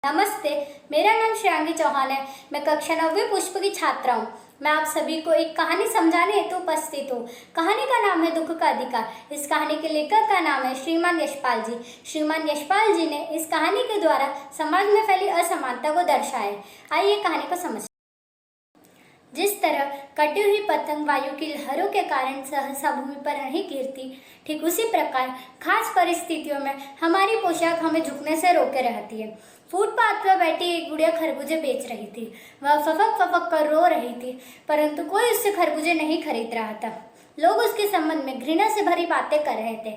नमस्ते, मेरा नाम श्रेयांगी चौहान है। मैं कक्षा 9वीं पुष्प की छात्रा हूँ। मैं आप सभी को एक कहानी समझाने हेतु उपस्थित हूँ। कहानी का नाम है दुख का अधिकार। इस कहानी के लेखक का नाम है श्रीमान यशपाल जी। श्रीमान यशपाल जी ने इस कहानी के द्वारा समाज में फैली असमानता को दर्शाया है। आइए कहानी को समझते हैं। जिस तरह कटी हुई पतंग वायु की लहरों के कारण सहसा भूमि पर नहीं गिरती, ठीक उसी प्रकार खास परिस्थितियों में हमारी पोशाक हमें झुकने से रोके रहती है। फुटपाथ पर बैठी एक बुढ़िया खरबूजे बेच रही थी। वह फपक फपक कर रो रही थी, परंतु कोई उससे खरबूजे नहीं खरीद रहा था। लोग उसके संबंध में घृणा से भरी बातें कर रहे थे।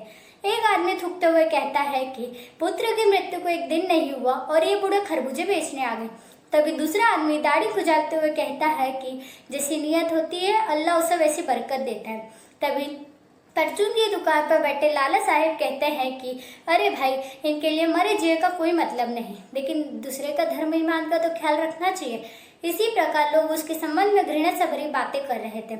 एक आदमी थूकते हुए कहता है कि पुत्र की मृत्यु को एक दिन नहीं हुआ और ये बूढ़े खरबूजे बेचने आ गए। तभी दूसरा आदमी दाढ़ी खुजाते हुए कहता है कि जैसी नियत होती है अल्लाह उसे वैसी बरकत देता है। तभी परचून की दुकान पर बैठे लाला साहेब कहते हैं कि अरे भाई, इनके लिए मरे जिए का कोई मतलब नहीं, लेकिन दूसरे का धर्म ईमान का तो ख्याल रखना चाहिए। इसी प्रकार लोग उसके संबंध में घृणा से भरी बातें कर रहे थे।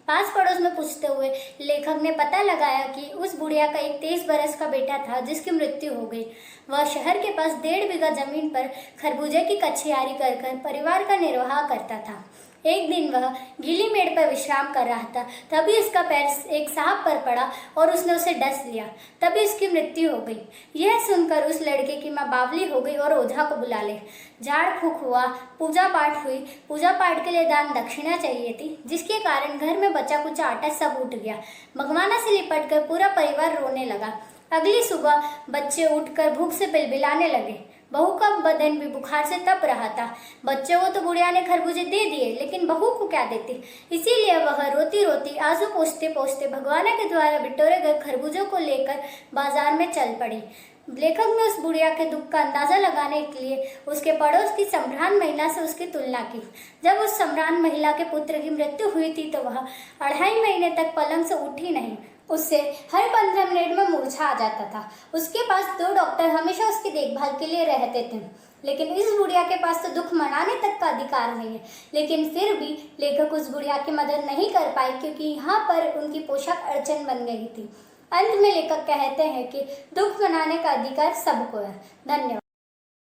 पास पड़ोस में पूछते हुए लेखक ने पता लगाया कि उस बुढ़िया का एक 23 बरस का बेटा था जिसकी मृत्यु हो गई। वह शहर के पास 1.5 बीघा जमीन पर खरबूजे की कचियारी कर कर परिवार का निर्वाह करता था। एक दिन वह गीली मेड़ पर विश्राम कर रहा था, तभी उसका पैर एक सांप पर पड़ा और उसने उसे डस लिया। तभी उसकी मृत्यु हो गई। यह सुनकर उस लड़के की माँ बावली हो गई और ओझा को बुला ले। झाड़ फूक हुआ, पूजा पाठ हुई। पूजा पाठ के लिए दान दक्षिणा चाहिए थी, जिसके कारण घर में बचा कुछ आटा सब उठ गया। भगवाना से लिपट कर पूरा परिवार रोने लगा। अगली सुबह बच्चे उठकर भूख से बिलबिलाने लगे। बहू का बदन भी बुखार से तप रहा था। बच्चों को तो बुढ़िया ने खरबूजे दे दिए, लेकिन बहू को क्या देती। इसीलिए वह रोती रोती आंसू पोंछते पोंछते भगवाना के द्वारा बिटोरे गए खरबूजों को लेकर बाजार में चल पड़ी। लेखक ने उस बुढ़िया के दुख का अंदाजा लगाने के लिए उसके पड़ोस की सम्रान महिला से उसकी तुलना की। जब उस सम्रान महिला के पुत्र की मृत्यु हुई थी तो वह 2.5 महीने तक पलंग से उठी नहीं। उससे हर 15 मिनट में मूर्छा आ जाता था। उसके पास 2 डॉक्टर हमेशा उसकी देखभाल के लिए रहते थे, लेकिन इस बुढ़िया के पास तो दुख मनाने तक का अधिकार नहीं है। लेकिन फिर भी लेखक उस बुढ़िया की मदद नहीं कर पाए, क्योंकि यहाँ पर उनकी पोशाक अड़चन बन गई थी। अंत में लेखक कहते हैं कि दुख मनाने का अधिकार सबको है। धन्यवाद।